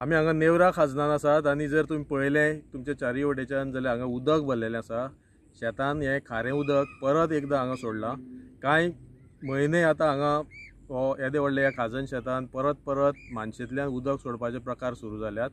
आमी हांगा नेवरा खाजनान आसात आनी जर तुम्ही पळयलें तुमच्या चारी वटेच्यान जाल्यार हांगा उदक भरलेलें आसा। शेतान हें खारें उदक परत एकदां हांगा सोडलां। कांय म्हयने आतां हांगा हो येदे व्हडले ह्या खाजन शेतान परत परत मानशेंतल्यान उदक सोडपाचे प्रकार सुरू जाल्यात।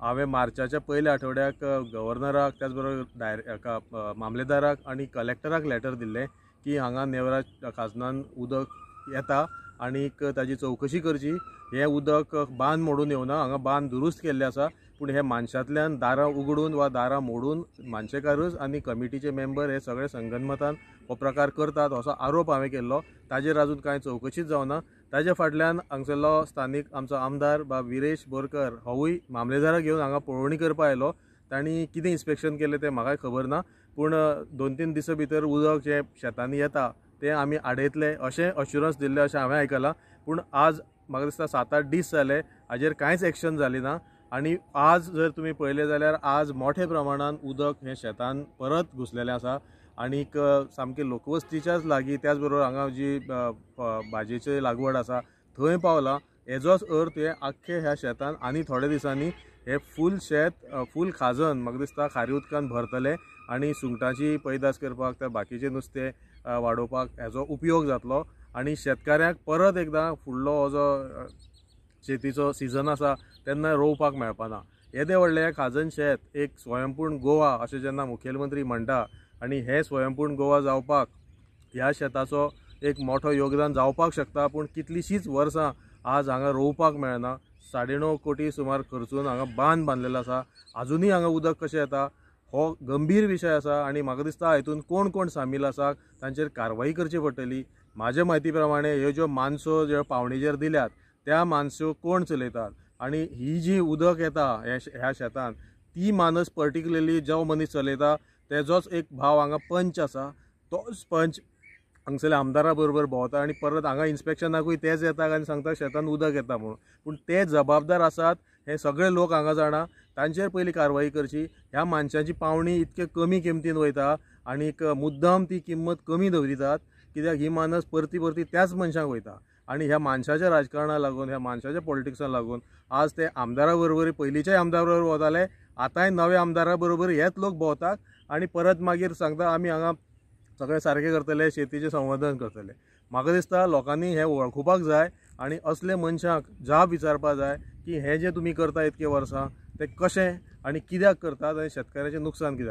हांवें मार्चाच्या पयल्या आठवड्याक गव्हर्नराक त्याच बरोबर मामलेदाराक आनी कलेक्टराक लेटर दिल्लें की हांगा नेवरा खाजनान उदक येता आनीक ताजी चवकशी करची। हे उदक बांद मोडून येवना, हांगा बांद दुरुस्त केल्ले आसा, पूण हे मानशांतल्यान दारां उगडून वा दारां मोडून मानशेकारूच आनी कमिटीचे मेंबर हे सगळे संगनमतान हो प्रकार करतात असो आरोप हांवें केल्लो। ताजेर अजून कांय चवकशीच जावना। ताजे फाटल्यान हांगसरलो स्थानीक आमचो आमदार विरेश बोरकर होवूय मामलेदाराक घेवन हांगा पळोवणी करपा आयलो। तांणी कितें इन्स्पेक्शन केलें तें म्हाकाय खबर ना, पूण 2-3 दिसां भितर उदक जे शेतांनी येता ते आमी आडयतले अशें अश्युरन्स दिल्लें अशें हांवें आयकलां। पूण आज म्हाका दिसता 7-8 दीस जाले हाजेर कांयच एक्शन जाली ना। आनी आज जर तुमी पळयलें जाल्यार आज मोठ्या प्रमाणान उदक हे शेतान परत घुसलेलें आसा आनीक सामकें लोकवस्तीच्याच लागीं त्याच बरोबर हांगा जी भाजयेची लागवड आसा थंय पावलां। हेजोच अर्थ हे आख्खे ह्या शेतान आनी थोड्या दिसांनी हे फूल शेत फूल खाजन म्हाका दिसता खाऱ्या उदकान भरतले आनी सुंगटांची पैदास करपाक त्या बाकीचे नुस्तें वाडोवपाक हेजो उपयोग जातलो आनी शेतकाऱ्यांक परत एकदां फुडलो हो जो शेतीचो सिजन आसा तेन्ना रोवपाक मेळपाना। येदे व्हडले खाजन शेत एक स्वयंपूर्ण गोवा अशें जेन्ना मुखेलमंत्री म्हणटा आनी हे स्वयंपूर्ण गोवा जावपाक ह्या शेताचो एक मोठो योगदान जावपाक शकता, पूण कितलींशींच वर्सां आज हांगा रोवपाक मेळना। 9.5 कोटी सुमार खर्चून हांगा बांद बांदलेलो आसा, अजुनूय हांगा उदक कशें येता हो गंभीर विशय आसा आनी म्हाका दिसता हितून कोण कोण सामील आसा तांचेर कारवाई करची पडटली। म्हाजे म्हायती प्रमाणे ह्यो ज्यो मानसो ज्यो पावणेचेर दिल्यात त्या मानस्यो कोण चलयतात आनी ही जी उदक येता ह्या शेतान ती मानस पर्टिक्युलरली जो मनीस चलयता तेजोच एक भाव हांगा पंच आसा। तोच पंच हांगसरल्या आमदारा बरोबर भोंवता आनी परत हांगा इन्स्पेक्शनाकूय तेच येता आनी सांगता शेतान उदक येता म्हणून, पूण ते जबाबदार आसात हे सगळे लोक हांगा जाणा। तांचेर पयली कारवाई करची। ह्या मनशांची पावणी इतके कमी किमतीन वयता आनीक मुद्दाम ती किंमत कमी दवरितात कित्याक ही मानस परती परती त्याच मनशांक वयता आनी ह्या मानशाच्या राजकारणाक लागून ह्या मानशाच्या पॉलिटिक्साक लागून आज ते आमदारा बरोबर पयलींच्याय आमदारा बरोबर भोंवताले, आतांय नव्या आमदारा बरोबर हेच लोक भोंवतात आनी परत मागीर सांगता आमी हांगा सगळें सारकें करतले, शेतीचें संवर्धन करतले। म्हाका दिसता लोकांनी हें वळखुपाक जाय आनी असले मनशाक जाप विचारपा जाय की हे जे तुमी करता इतके वर्सां ते कशें आनी कित्याक करतात आनी शेतकाऱ्याचें नुकसान कित्याक